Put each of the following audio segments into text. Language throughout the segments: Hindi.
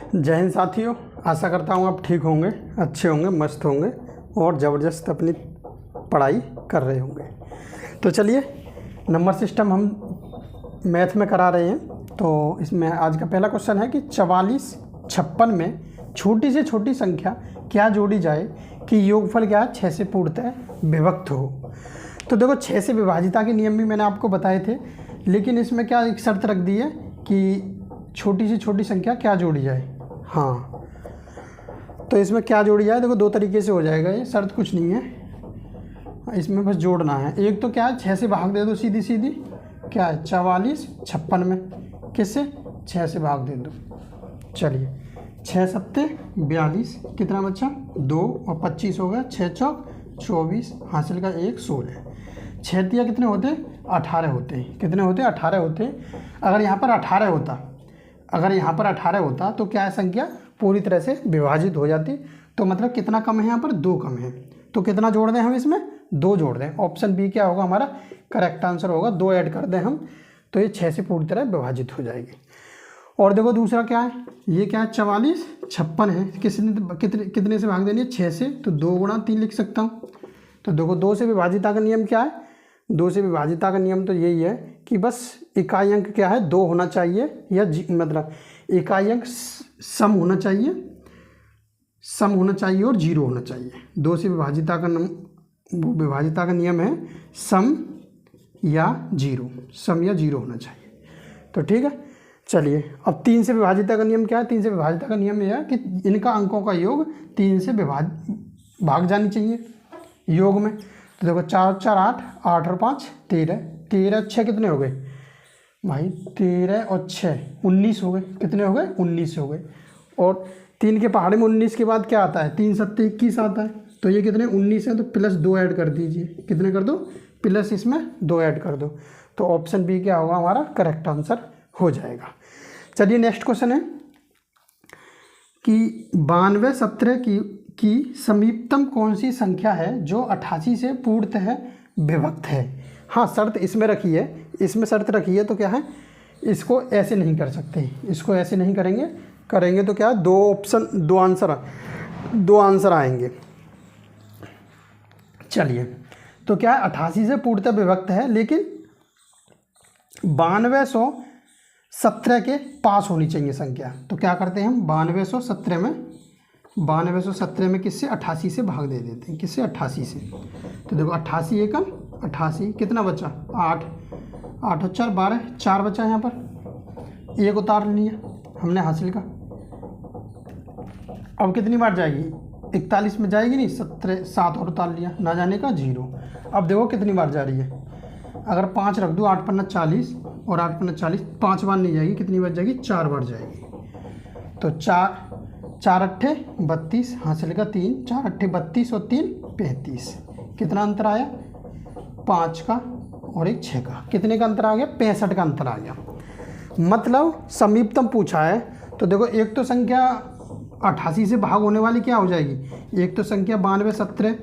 जय हिंद साथियों, आशा करता हूँ आप ठीक होंगे, अच्छे होंगे, मस्त होंगे और ज़बरदस्त अपनी पढ़ाई कर रहे होंगे। तो चलिए, नंबर सिस्टम हम मैथ में करा रहे हैं। तो इसमें आज का पहला क्वेश्चन है कि 4456 में छोटी से छोटी संख्या क्या जोड़ी जाए कि योगफल क्या 6 से पूर्णतः विभक्त हो। तो देखो, 6 से विभाजिता के नियम भी मैंने आपको बताए थे, लेकिन इसमें क्या एक शर्त रख दी है कि छोटी से छोटी संख्या क्या जोड़ी जाए। हाँ, तो इसमें क्या जोड़ी जाए, देखो 2 तरीके से हो जाएगा, ये शर्त कुछ नहीं है, इसमें बस जोड़ना है। एक तो क्या है, 6 से भाग दे दो सीधी सीधी, क्या है 4456 में किससे 6 से भाग दे दो। चलिए, 6 सत्ते 42, कितना बच्चा 2 और 25 हो गया, 6 चौक 24, हासिल का 1 16। 6 तिया कितने होते हैं 18 होते हैं। कितने होते हैं 18 होते हैं। अगर यहाँ पर 18 होता, अगर यहाँ पर 18 होता तो क्या है, संख्या पूरी तरह से विभाजित हो जाती। तो मतलब कितना कम है यहाँ पर, 2 कम है। तो कितना जोड़ दें हम इसमें, 2 जोड़ दें। ऑप्शन बी क्या होगा हमारा करेक्ट आंसर होगा, 2 ऐड कर दें हम, तो ये 6 से पूरी तरह विभाजित हो जाएगी। और देखो दूसरा क्या है, ये क्या है 4456 है, कितने से भाग देनी है 6 से, तो 2 गुणा 3 लिख सकता हूँ। तो देखो 2 से विभाजिता का नियम क्या है, 2 से विभाजिता का नियम तो यही है कि बस इकाई अंक क्या है 2 होना चाहिए, या मतलब इकाई अंक सम होना चाहिए, और 0 होना चाहिए। 2 से विभाजिता का नियम है सम या 0 होना चाहिए। तो ठीक है, चलिए अब 3 से विभाजिता का नियम क्या है। 3 से विभाजिता का नियम यह है कि इनका अंकों का योग 3 से भाग जानी चाहिए योग में। तो देखो 4 4 8, 8 और 5 13, 13 6 कितने हो गए भाई, 13 और 6 19 हो गए। कितने हो गए 19 हो गए। और 3 के पहाड़े में 19 के बाद क्या आता है, 3 सत्ते 21 आता है। तो ये कितने 19 है, तो प्लस 2 ऐड कर दीजिए। कितने कर दो, प्लस इसमें 2 ऐड कर दो। तो ऑप्शन बी क्या होगा हमारा करेक्ट आंसर हो जाएगा। चलिए नेक्स्ट क्वेश्चन है कि 92 17 की समीपतम कौन सी संख्या है जो 88 से पूर्णतः विभक्त है। हाँ, शर्त इसमें रखी है, इसमें शर्त रखी है। तो क्या है, इसको ऐसे नहीं कर सकते, इसको ऐसे नहीं करेंगे तो क्या 2 आंसर आएंगे। चलिए, तो क्या है 88 से पूर्णतः विभक्त है, लेकिन 9217 के पास होनी चाहिए संख्या। तो क्या करते हैं हम 9217 में किससे 88 से भाग दे देते हैं, किससे 88 से। तो देखो 88 एकम 88, कितना बचा 8 और 4 12, 4 बचा यहाँ पर, 1 उतार लिया हमने हासिल का। अब कितनी बार जाएगी 41 में जाएगी नहीं, 7 और उतार लिया, ना जाने का 0। अब देखो कितनी बार जा रही है, अगर 5 रख दूँ 8 पन्ना 40 और 8 पन्ना 40, 5 बार नहीं जाएगी, कितनी बार जाएगी 4 बार जाएगी। तो 4 अट्ठे 32, हासिल का 3, 4 अट्ठे 32 और 3 35। कितना अंतर आया 5 का और एक 6 का, कितने का अंतर आ गया 65 का अंतर आ गया। मतलब समीपतम पूछा है। तो देखो एक तो संख्या 88 से भाग होने वाली क्या हो जाएगी, एक तो संख्या 92 17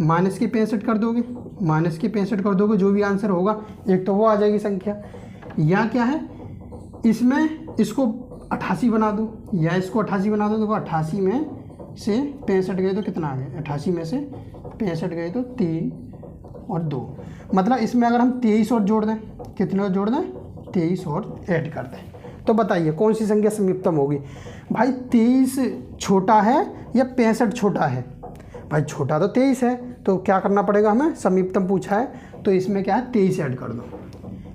माइनस की 65 कर दोगे, जो भी आंसर होगा एक तो वो आ जाएगी संख्या। या क्या है, इसमें इसको 88 बना दो या इसको 88 बना दो। देखो 88 में से 65 गए तो कितना आ गया, 88 में से 65 गए तो 3 और 2। मतलब इसमें अगर हम 23 और जोड़ दें, कितने और जोड़ दें 23 और ऐड कर दें, तो बताइए कौन सी संख्या समीपतम होगी। भाई 23 छोटा है या 65 छोटा है, भाई छोटा तो 23 है। तो क्या करना पड़ेगा हमें, समीपतम पूछा है तो इसमें क्या है 23 ऐड कर दो,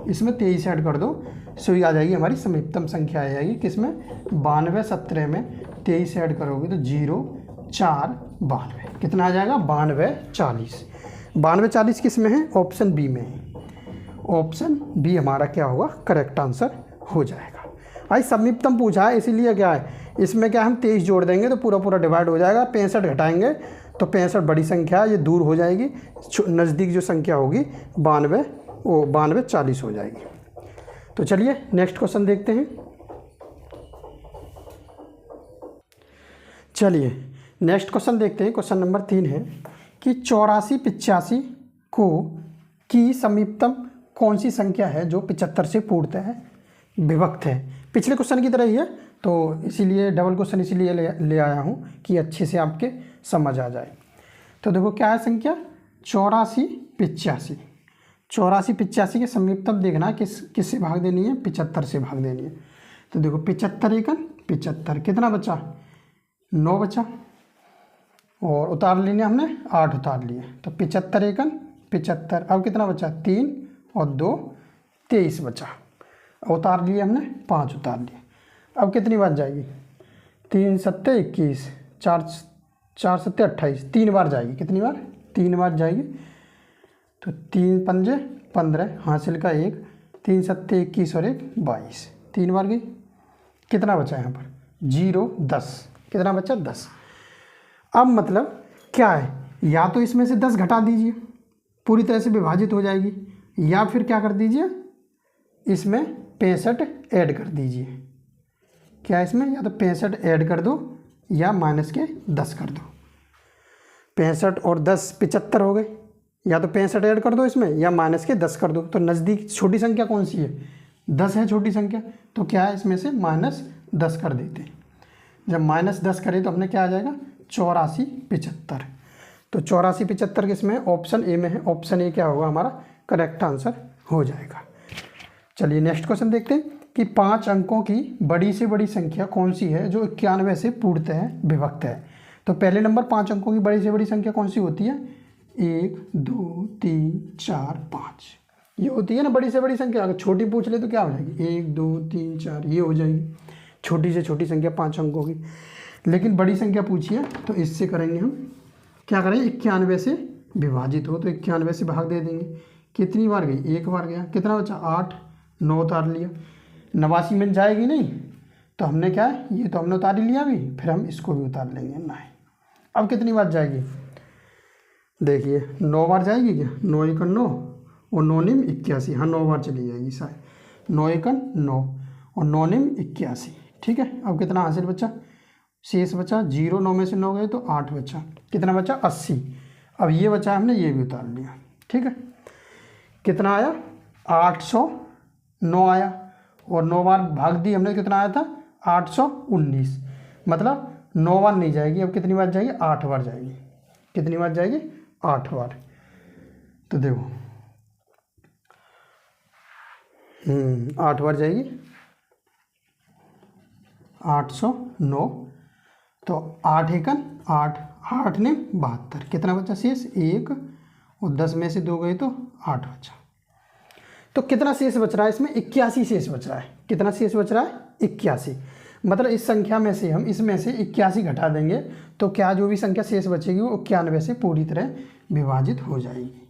इसमें 23 ऐड कर दो, सो ये आ जाएगी हमारी समीपतम संख्या आ जाएगी। किसमें 92 17 में 23 ऐड करोगे तो 0 4 92, कितना आ जाएगा 92 40। 92 40 किस में है, ऑप्शन बी में है। ऑप्शन बी हमारा क्या होगा करेक्ट आंसर हो जाएगा। भाई समीपतम पूछा है इसीलिए क्या है, इसमें क्या हम 23 जोड़ देंगे तो पूरा डिवाइड हो जाएगा। 65 घटाएंगे तो 65 बड़ी संख्या ये दूर हो जाएगी, नज़दीक जो संख्या होगी 92 40 हो जाएगी। तो चलिए नेक्स्ट क्वेश्चन देखते हैं। चलिए नेक्स्ट क्वेश्चन देखते हैं। क्वेश्चन नंबर 3 है कि 84 85 की समीपतम कौन सी संख्या है जो 75 से पूर्णतः विभक्त है। पिछले क्वेश्चन की तरह ही है, तो इसीलिए डबल क्वेश्चन इसीलिए ले आया हूँ कि अच्छे से आपके समझ आ जाए। तो देखो क्या है संख्या 84 85। 84 85 के संयुक्तम देखना किससे भाग देनी है, 75 से भाग देनी है। तो देखो 75 एकन 75, कितना बचा 9 बचा, और उतार लेने हमने 8 उतार लिए, तो 75 एकन 75। अब कितना बचा 3 और 2 23 बचा, उतार लिए हमने 5 उतार लिए। अब कितनी बार जाएगी 3 सत्ते 21, 4 सत्ते 28, 3 बार जाएगी। कितनी बार 3 बार जाएगी। तो 3 पंजे 15, हासिल का 1, 3 सत्ते 21 और 1 22, 3 बार गई। कितना बचा यहाँ पर 0 10, कितना बचा 10। अब मतलब क्या है, या तो इसमें से 10 घटा दीजिए, पूरी तरह से विभाजित हो जाएगी, या फिर क्या कर दीजिए इसमें 65 ऐड कर दीजिए। क्या इसमें या तो 65 ऐड कर दो या माइनस के 10 कर दो। 65 और 10 75 हो गए, या तो 65 ऐड कर दो इसमें या माइनस के 10 कर दो। तो नज़दीक छोटी संख्या कौन सी है 10 है छोटी संख्या, तो क्या है इसमें से -10 कर देते हैं। जब -10 करें तो हमने क्या आ जाएगा 84 75। तो 84 75 किसमें ऑप्शन ए में है, ऑप्शन ए क्या होगा हमारा करेक्ट आंसर हो जाएगा। चलिए नेक्स्ट क्वेश्चन देखते हैं कि 5 अंकों की बड़ी से बड़ी संख्या कौन सी है जो 91 से पूर्णतः विभक्त है। तो पहले नंबर 5 अंकों की बड़ी से बड़ी संख्या कौन सी होती है 1 2 3 4 5, ये होती है ना बड़ी से बड़ी संख्या। अगर छोटी पूछ ले तो क्या हो जाएगी 1 2 3 4, ये हो जाएगी छोटी से छोटी संख्या 5 अंकों की। लेकिन बड़ी संख्या पूछिए तो इससे करेंगे हम, क्या करेंगे 91 से विभाजित हो तो 91 से भाग दे देंगे। कितनी बार गई 1 बार गया, कितना बचा 8, 9 उतार लिया। 89 में जाएगी नहीं तो हमने क्या है ये तो हमने उतार लिया अभी, फिर हम इसको भी उतार लेंगे 9। अब कितनी बार जाएगी देखिए 9 बार जाएगी क्या, 9 एकन 9 और 9 निम 81, हाँ 9 बार चली जाएगी शायद। 9 एकन 9 और 9 निम 81, ठीक है। अब कितना हासिल बचा, शेष बचा 0, 9 में से 9 गए तो 8 बचा, कितना बचा 80। अब ये बचा हमने ये भी उतार लिया, ठीक है। कितना आया 809 आया, और 9 बार भाग दी हमने, कितना आया था 819, मतलब 9 बार नहीं जाएगी। अब कितनी बार जाएगी 8 बार जाएगी। कितनी बार जाएगी 8 बार। तो देखो 8 बार जाएगी 809, तो 8 एकन 8, 8 ने 72, कितना बचा शेष 1, और 10 में से 2 गए तो 8 बचा। तो कितना शेष बच रहा है इसमें 81 शेष बच रहा है। कितना शेष बच रहा है 81, मतलब इस संख्या में से हम इसमें से 81 घटा देंगे तो क्या जो भी संख्या शेष बचेगी वो 91 से पूरी तरह विभाजित हो जाएगी।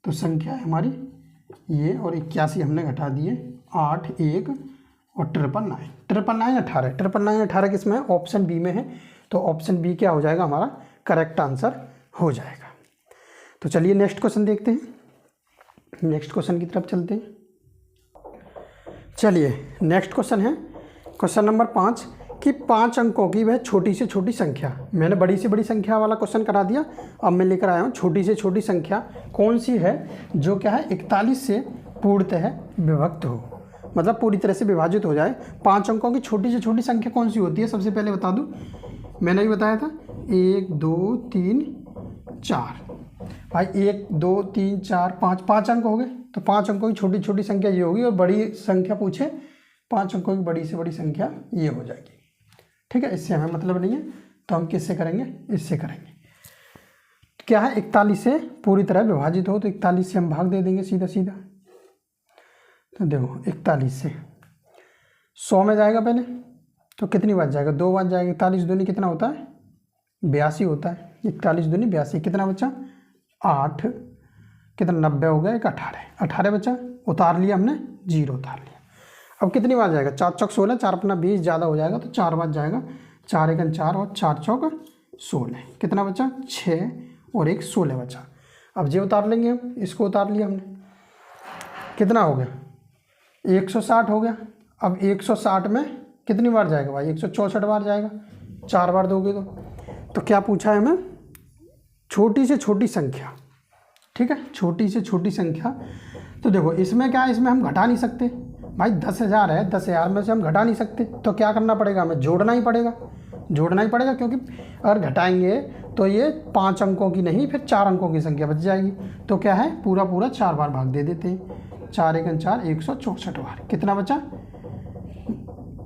तो संख्या है हमारी ये, और 81 हमने घटा दिए 8 1 और 999 18 किस में है ऑप्शन बी में है। तो ऑप्शन बी क्या हो जाएगा हमारा करेक्ट आंसर हो जाएगा। तो चलिए नेक्स्ट क्वेश्चन देखते हैं, नेक्स्ट क्वेश्चन की तरफ चलते हैं। चलिए नेक्स्ट क्वेश्चन है क्वेश्चन नंबर 5 कि 5 अंकों की वह छोटी से छोटी संख्या। मैंने बड़ी से बड़ी संख्या वाला क्वेश्चन करा दिया, अब मैं लेकर आया हूँ छोटी से छोटी संख्या कौन सी है जो क्या है 41 से पूर्णतः विभक्त हो, मतलब पूरी तरह से विभाजित हो जाए। 5 अंकों की छोटी से छोटी संख्या कौन सी होती है सबसे पहले बता दूँ, मैंने भी बताया था 1 2 3 4 भाई 1 2 3 4 5, 5 अंक हो गए। तो 5 अंकों की छोटी छोटी संख्या ये होगी, और बड़ी संख्या पूछे 5 अंकों की बड़ी से बड़ी संख्या ये हो जाएगी, ठीक है। इससे हमें मतलब नहीं है तो हम किससे करेंगे, इससे करेंगे। क्या है 41 से पूरी तरह विभाजित हो तो 41 से हम भाग दे देंगे सीधा सीधा। तो देखो 41 से 100 में जाएगा पहले, तो कितनी बार जाएगा 2 बार जाएगा। 41 दूनी कितना होता है 82 होता है, 41 दूनी 82, कितना बचा 8, कितना 90 हो गया, एक 18 बचा, उतार लिया हमने 0 उतार लिया। अब कितनी बार जाएगा 4 चौक 16, 4 अपना 20 ज़्यादा हो जाएगा तो 4 बार जाएगा, 4 एकन 4 और 4 चौक 16, कितना बचा 6 और 1 16 बचा। अब ये उतार लेंगे हम, इसको उतार लिया हमने, कितना हो गया 160 हो गया। अब 160 में कितनी बार जाएगा भाई 164 बार जाएगा, 4 बार दोगे तो क्या पूछा है हमें छोटी से छोटी संख्या, ठीक है, छोटी से छोटी संख्या। तो देखो इसमें क्या है, इसमें हम घटा नहीं सकते, भाई 10,000 है, 10,000 में से हम घटा नहीं सकते, तो क्या करना पड़ेगा, हमें जोड़ना ही पड़ेगा, क्योंकि अगर घटाएंगे तो ये 5 अंकों की नहीं फिर 4 अंकों की संख्या बच जाएगी। तो क्या है, पूरा 4 बार भाग दे देते हैं। 4 एकन 4, 164 बार। कितना बचा,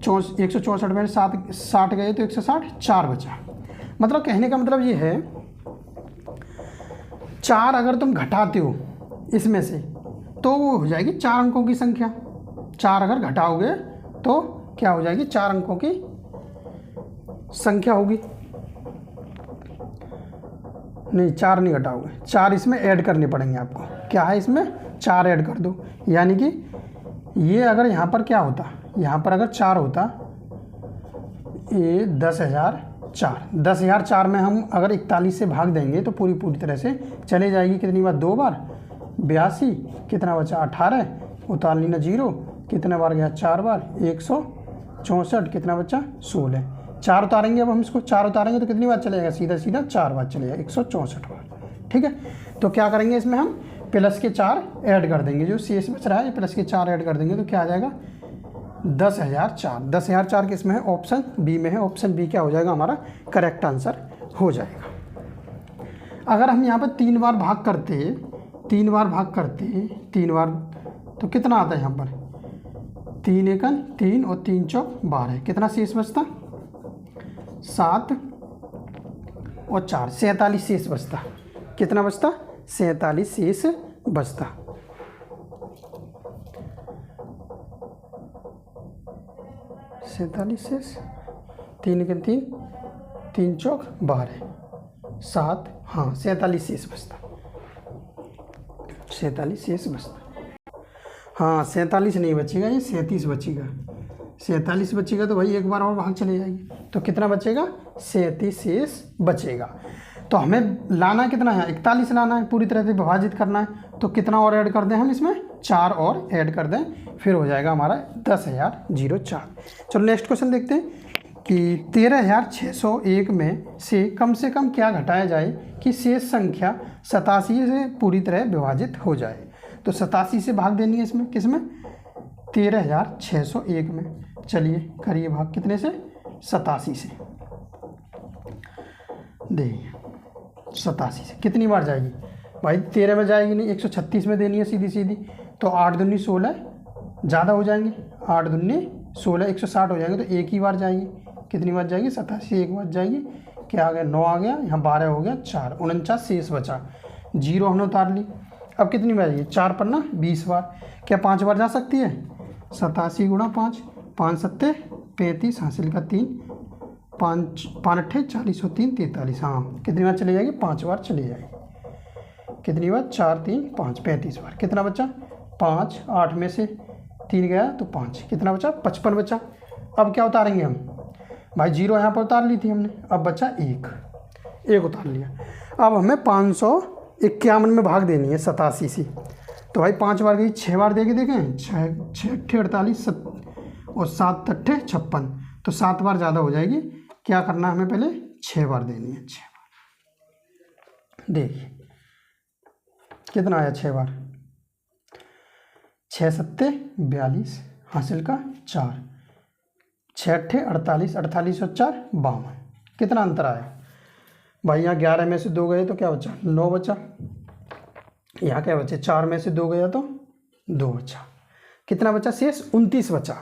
164 में 60 गए तो 160, 4 बचा। मतलब कहने का मतलब ये है 4 अगर तुम घटाते हो इसमें से तो वो हो जाएगी 4 अंकों की संख्या। 4 अगर घटाओगे तो क्या हो जाएगी, 4 अंकों की संख्या होगी। नहीं, 4 नहीं घटाओगे, 4 इसमें ऐड करने पड़ेंगे आपको। क्या है इसमें, 4 ऐड कर दो, यानी कि ये अगर यहाँ पर क्या होता, यहाँ पर अगर 4 होता, ये 10,004 में हम अगर 41 से भाग देंगे तो पूरी तरह से चले जाएगी। कितनी बार, 2 बार, 82, कितना बचा 18, उतार ली ना 0, कितने बार गया 4 बार, 164, कितना बचा 16। 4 उतारेंगे, अब हम इसको 4 उतारेंगे तो कितनी बार चलेगा, सीधा 4 बार चलेगा, 164 बार। ठीक है, तो क्या करेंगे इसमें हम प्लस के 4 ऐड कर देंगे, जो शेष बच रहा है ये प्लस के 4 ऐड कर देंगे तो क्या आ जाएगा 10,004। 10,004 किस में है, ऑप्शन बी में है। ऑप्शन बी क्या हो जाएगा, हमारा करेक्ट आंसर हो जाएगा। अगर हम यहाँ पर 3 बार भाग करते, 3 बार तो कितना आता है यहाँ पर, 3 एकन 3 और 3 चौक 12, कितना शेष बचता, 7 और 4, 47 शेष बचता। कितना बचता, 47 शेष बचता। शेष 3 एकन 3, 3 चौक 12, 7, हाँ 47 शेष बचता, 47 शेष बचता। हाँ 47 नहीं बचेगा, ये 37 बचेगा। 47 बचेगा तो भाई एक बार और भाग चले जाएगी, तो कितना बचेगा, 37 शेष बचेगा। तो हमें लाना कितना है, 41 लाना है, पूरी तरह से विभाजित करना है। तो कितना और ऐड कर दें हम इसमें, 4 और ऐड कर दें, फिर हो जाएगा हमारा 10,004। चलो नेक्स्ट क्वेश्चन देखते हैं कि 13,601 में से कम क्या घटाया जाए कि शेष संख्या 87 से पूरी तरह विभाजित हो जाए। तो 87 से भाग देनी है इसमें, किसमें, 13,601 में। चलिए करिए भाग, कितने से, 87 से। देखिए 87 से कितनी बार जाएगी भाई, 13 में जाएगी नहीं, 136 में देनी है सीधी। तो 8 दूनी 16 ज़्यादा हो जाएंगे, 8 दूनी 16, 160 हो जाएंगे, तो एक ही बार जाएगी। कितनी बार जाएगी, 87 एक बार जाएगी। क्या आ गया, 9 आ गया, यहाँ 12 हो गया, 4, 49 शेष बचा, 0 हमने उतार ली। अब कितनी बार जाएगी, 4 पन्ना 20 बार। क्या 5 बार जा सकती है, 87 गुणा 5, 5 सत्ते 35, हासिल का 3, 5 अट्ठे 40 और 3 43। हाँ कितनी बार चली जाएगी, 5 बार चली जाएगी। कितनी बार, 4 3 5, 35 बार। कितना बचा, 5, 8 में से 3 गया तो 5, कितना बचा, 55 बचा। अब क्या उतारेंगे हम, भाई 0 यहाँ पर उतार ली थी हमने, अब बचा 1 उतार लिया। अब हमें 551 में भाग देनी है 87 से। तो भाई 5 बार गई, 6 बार दे के देखें, 6 अट्ठे 48 और 7 अट्ठे 56, तो 7 बार ज़्यादा हो जाएगी। क्या करना है हमें, पहले 6 बार देनी है, 6 बार। देखिए कितना आया, 6 बार, 6 सत्ते 42, हासिल का 4, 6 अट्ठे 48, 48 और 4 52। कितना अंतर आया भाई, यहाँ 11 में से 2 गए तो क्या बचा, 9 बचा। यहाँ क्या बचे, 4 में से 2 गया तो 2 बचा। कितना बचा शेष, 29 बचा।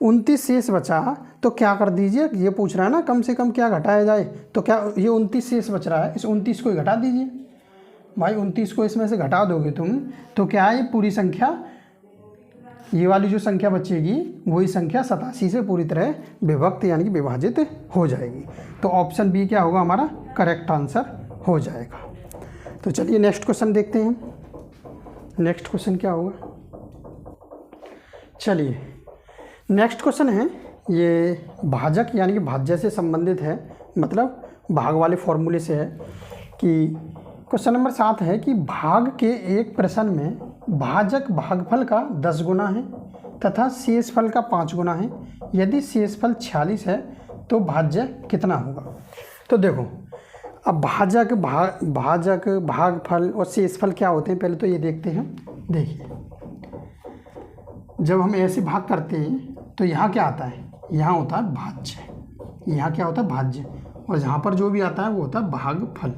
29 शेष बचा, तो क्या कर दीजिए, ये पूछ रहा है ना कम से कम क्या घटाया जाए, तो क्या ये 29 शेष बच रहा है, इस 29 को ही घटा दीजिए भाई। 29 को इसमें से घटा दोगे तुम, तो क्या है, ये पूरी संख्या, ये वाली जो संख्या बचेगी वही संख्या 87 से पूरी तरह विभक्त यानी कि विभाजित हो जाएगी। तो ऑप्शन बी क्या होगा, हमारा करेक्ट आंसर हो जाएगा। तो चलिए नेक्स्ट क्वेश्चन देखते हैं। नेक्स्ट क्वेश्चन क्या होगा, चलिए नेक्स्ट क्वेश्चन है, ये भाजक यानी कि भाज्य से संबंधित है, मतलब भाग वाले फॉर्मूले से है। कि क्वेश्चन नंबर 7 है कि भाग के एक प्रश्न में भाजक भागफल का 10 गुना है तथा शेषफल का 5 गुना है। यदि शेषफल 46 है तो भाज्य कितना होगा। तो देखो अब भाजक भागफल और शेषफल क्या होते हैं, पहले तो ये देखते हैं। देखिए जब हम ऐसे भाग करते हैं तो यहाँ क्या आता है, यहाँ होता है भाज्य, यहाँ क्या होता है भाज्य, और यहाँ पर जो भी आता है वो होता है भागफल।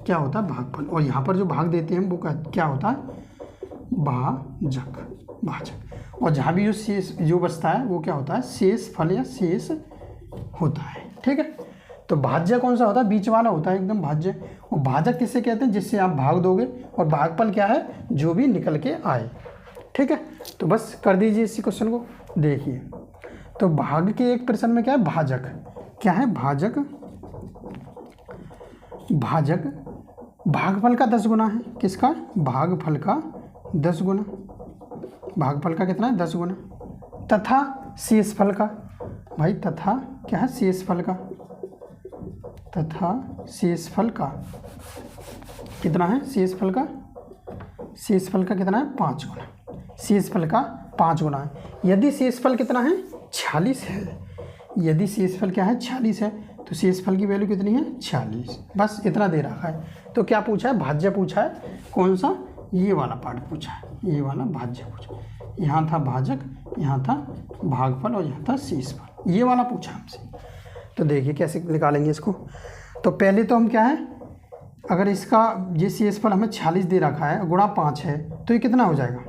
क्या होता है भागफल, और यहाँ पर जो भाग देते हैं वो क्या होता है भाजक। और जहाँ भी जो शेष जो बचता है वो क्या होता है शेष फल या शेष होता है। ठीक है, तो भाज्य कौन सा होता है, बीच वाला होता है एकदम भाज्य। और भाजक किससे कहते हैं, जिससे आप भाग दोगे, और भागफल क्या है, जो भी निकल के आए। ठीक है, तो बस कर दीजिए इसी क्वेश्चन को। देखिए तो भाग के एक प्रश्न में क्या है भाजक, क्या है भाजक, भाजक भागफल का 10 गुना है, किसका, भागफल का 10 गुना, भागफल का कितना है 10 गुना, तथा शेषफल का, भाई तथा क्या है शेषफल का, तथा शेषफल का कितना है, शेषफल का कितना है 5 गुना, शेषफल का 5 गुना है। यदि शेषफल कितना है 46 है, यदि शेषफल क्या है 46 है, तो शेषफल की वैल्यू कितनी है 46, बस इतना दे रखा है। तो क्या पूछा है, भाज्य पूछा है, कौन सा, ये वाला पार्ट पूछा है, ये वाला भाज्य पूछा, यहाँ था भाजक, यहाँ था भागफल और यहाँ था शेषफल, ये वाला पूछा हमसे। तो देखिए कैसे निकालेंगे इसको। तो पहले तो हम क्या है, अगर इसका ये शेषफल हमें 46 दे रखा है, गुणा 5 है, तो ये कितना हो जाएगा,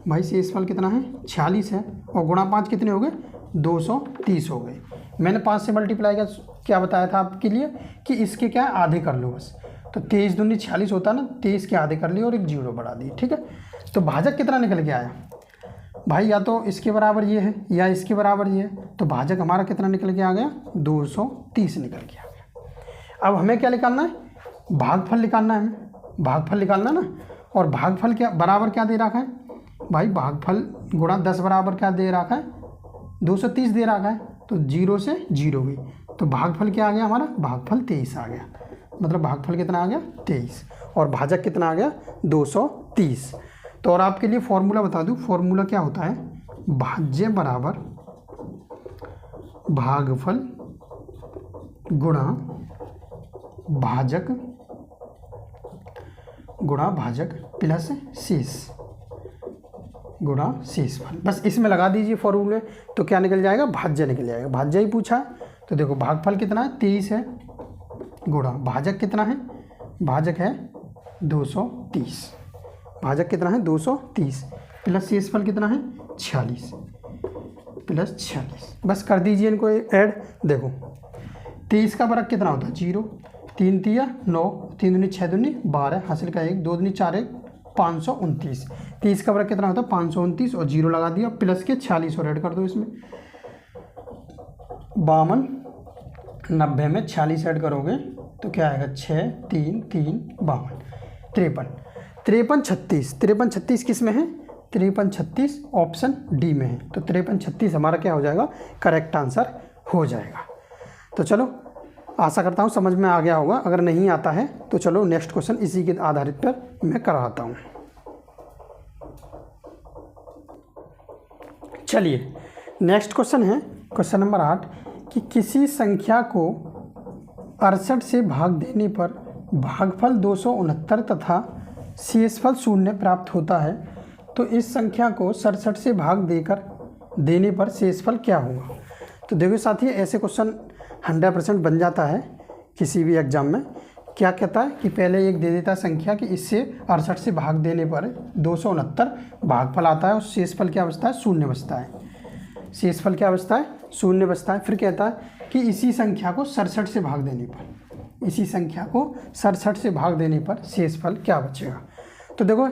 भाई शेषफल कितना है 46 है, और गुणा 5 कितने हो गए 230 हो गए। मैंने 5 से मल्टीप्लाई का क्या बताया था आपके लिए कि इसके क्या आधे कर लो बस, तो 23 दूनी 46 होता ना, 23 के आधे कर लिए और एक 0 बढ़ा दिए। ठीक है, तो भाजक कितना निकल के आया भाई, या तो इसके बराबर ये है या इसके बराबर ये है, तो भाजक हमारा कितना निकल के आ गया 230 निकल के आ गया। अब हमें क्या निकालना है, भागफल निकालना है, हमें भागफल निकालना ना। और भागफल क्या बराबर क्या दे रखा है भाई, भागफल गुणा 10 बराबर क्या दे रखा है 230 दे रखा है, तो 0 से 0 हुई, तो भागफल क्या आ गया हमारा, भागफल 23 आ गया, मतलब भागफल कितना आ गया 23, और भाजक कितना आ गया 230। तो और आपके लिए फॉर्मूला बता दूं, फॉर्मूला क्या होता है, भाज्य बराबर भागफल गुणा भाजक प्लस शेष गुणा शेषफल, बस इसमें लगा दीजिए फॉर्मूले, तो क्या निकल जाएगा भाज्य निकल जाएगा। भाज्य ही पूछा है, तो देखो भागफल कितना है 23 है, गुणा भाजक कितना है, भाजक है 230, भाजक कितना है 230, प्लस शेषफल कितना है 46 प्लस 46, बस कर दीजिए इनको ऐड। देखो 23 का वर्ग कितना होता है 0, 3 तिया 9, 3 दूनी 6 दूनी 12, हासिल का 1, 2 दूनी 4 1 529, 30 का वर्ग कितना होता है 529, और 0 लगा दिया, प्लस के 46 और ऐड कर दो इसमें, 52, 90 में 46 ऐड करोगे तो क्या आएगा 6 3 3 52, 53 36, 53 36 किस में है, 53 36 ऑप्शन डी में है, तो 53 36 हमारा क्या हो जाएगा करेक्ट आंसर हो जाएगा। तो चलो आशा करता हूँ समझ में आ गया होगा, अगर नहीं आता है तो चलो नेक्स्ट क्वेश्चन इसी के आधारित पर मैं कराता हूँ। चलिए नेक्स्ट क्वेश्चन है क्वेश्चन नंबर 8 कि किसी संख्या को 68 से भाग देने पर भागफल 269 तथा शेषफल 0 प्राप्त होता है, तो इस संख्या को 67 से भाग देने पर शेषफल क्या होगा। तो देखो साथी ऐसे क्वेश्चन 100% बन जाता है किसी भी एग्जाम में। क्या कहता है कि पहले एक दे देता है संख्या कि इससे 68 से भाग देने पर 269 भागफल आता है और शेषफल क्या बचता है 0 बचता है, शेषफल क्या बचता है 0 बचता है। फिर कहता है कि इसी संख्या को 67 से भाग देने पर, इसी संख्या को 67 से भाग देने पर शेषफल क्या बचेगा। तो देखो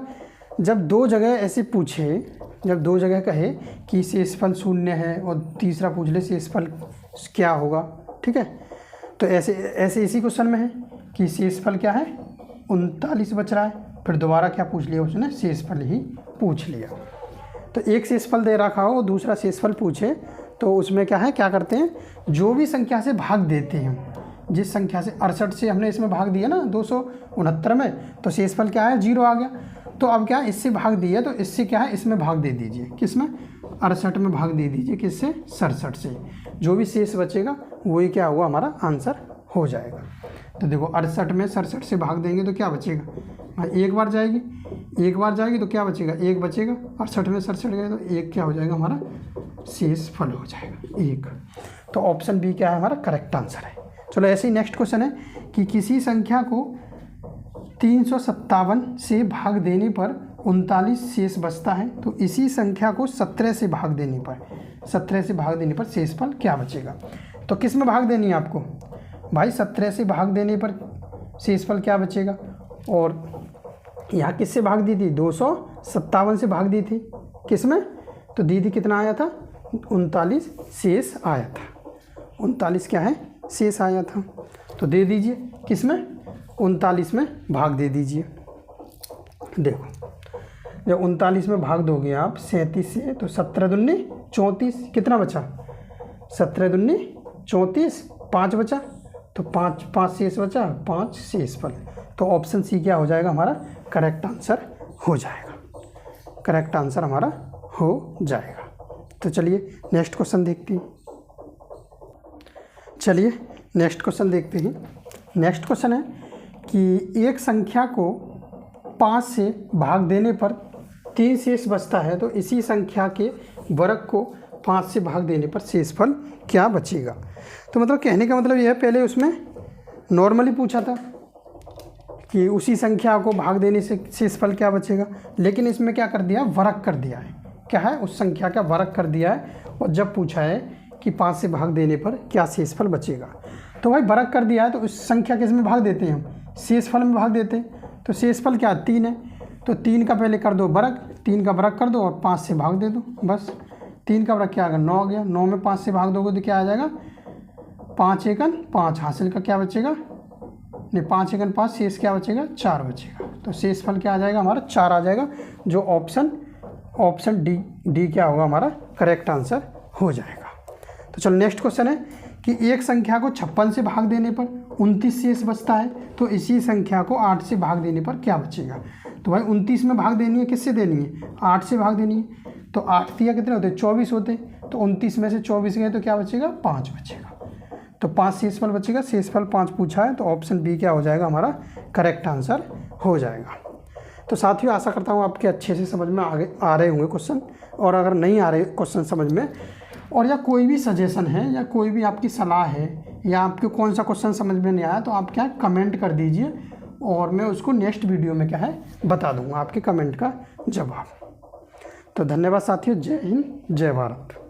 जब दो जगह ऐसे पूछे, जब दो जगह कहे कि शेषफल 0 है और तीसरा पूछ ले शेषफल क्या होगा, ठीक है, तो ऐसे इसी क्वेश्चन में है कि शेषफल क्या है 39 बच रहा है, फिर दोबारा क्या पूछ लिया उसने शेषफल ही पूछ लिया। तो एक शेषफल दे रखा हो दूसरा शेषफल पूछे तो उसमें क्या है, क्या करते हैं जो भी संख्या से भाग देते हैं, जिस संख्या से 68 से हमने इसमें भाग दिया ना 269 में, तो शेषफल क्या है 0 आ गया। तो अब क्या इससे भाग दिया तो इससे क्या है इसमें भाग दे दीजिए, किसमें 68 में भाग दे दीजिए, किससे 67 से, जो भी शेष बचेगा वही क्या होगा हमारा आंसर हो जाएगा। तो देखो 68 में 67 से भाग देंगे तो क्या बचेगा, एक बार जाएगी, एक बार जाएगी तो क्या बचेगा, एक बचेगा। 68 में 67 गए तो एक क्या हो जाएगा हमारा, शेष फल हो जाएगा एक। तो ऑप्शन बी क्या है हमारा करेक्ट आंसर है। चलो ऐसे ही नेक्स्ट क्वेश्चन है कि किसी संख्या को 357 से भाग देने पर 39 शेष बचता है, तो इसी संख्या को 17 से भाग देने पर शेषफल क्या बचेगा। तो किस में भाग देनी है आपको भाई, 17 से भाग देने पर शेषफल क्या बचेगा। और यहाँ किससे भाग दी थी, 257 से भाग दी थी, किस में, तो दी थी कितना आया था, 39 शेष आया था। 39 क्या है, शेष आया था। तो दे दीजिए किस में, 39 में भाग दे दीजिए। देखो जब 39 में भाग दोगे आप 37 से, तो 17 दूनी 34, कितना बचा, 17 दूनी 34, 5 बचा, तो 5 शेष बचा, 5 शेषफल। तो ऑप्शन सी क्या हो जाएगा हमारा करेक्ट आंसर हो जाएगा, करेक्ट आंसर हमारा हो जाएगा। तो चलिए नेक्स्ट क्वेश्चन देखते हैं। चलिए नेक्स्ट क्वेश्चन देखते हैं। नेक्स्ट क्वेश्चन है कि एक संख्या को 5 से भाग देने पर 3 शेष बचता है, तो इसी संख्या के वर्ग को 5 से भाग देने पर शेषफल क्या बचेगा। तो मतलब कहने का मतलब यह है, पहले उसमें नॉर्मली पूछा था कि उसी संख्या को भाग देने से शेषफल क्या बचेगा, लेकिन इसमें क्या कर दिया, वर्ग कर दिया है। क्या है, उस संख्या का वर्ग कर दिया है। और जब पूछा है कि 5 से भाग देने पर क्या शेषफल बचेगा, तो भाई वर्ग कर दिया है, तो उस संख्या किस में भाग देते हैं हम, शेषफल में भाग देते हैं। तो शेषफल क्या 3 है, तो 3 का पहले कर दो वर्ग, 3 का वर्ग कर दो और 5 से भाग दे दो, बस। 3 का वर्ग क्या आ गया, 9 आ गया। 9 में 5 से भाग दोगे तो क्या आ जाएगा, 5 एकन 5, हासिल का क्या बचेगा, नहीं 5 एकन 5, शेष क्या बचेगा, 4 बचेगा। तो शेषफल क्या आ जाएगा हमारा, 4 आ जाएगा, जो ऑप्शन डी क्या होगा हमारा करेक्ट आंसर हो जाएगा। तो चलो नेक्स्ट क्वेश्चन है कि एक संख्या को 56 से भाग देने पर 29 शेष बचता है, तो इसी संख्या को 8 से भाग देने पर क्या बचेगा। तो भाई 29 में भाग देनी है, किससे देनी है, 8 से भाग देनी है। तो 8 दिया कितने होते हैं, 24 होते हैं। तो 29 में से 24 गए तो क्या बचेगा, 5 बचेगा। तो 5 शेषफल बचेगा, शेषफल 5 पूछा है, तो ऑप्शन बी क्या हो जाएगा हमारा करेक्ट आंसर हो जाएगा। तो साथियों आशा करता हूँ आपके अच्छे से समझ में आगे आ रहे होंगे क्वेश्चन, और अगर नहीं आ रहे क्वेश्चन समझ में, और या कोई भी सजेशन है या कोई भी आपकी सलाह है या आपको कौन सा क्वेश्चन समझ में नहीं आया, तो आप क्या कमेंट कर दीजिए और मैं उसको नेक्स्ट वीडियो में क्या है बता दूँगा आपके कमेंट का जवाब। तो धन्यवाद साथियों, जय हिंद जय भारत।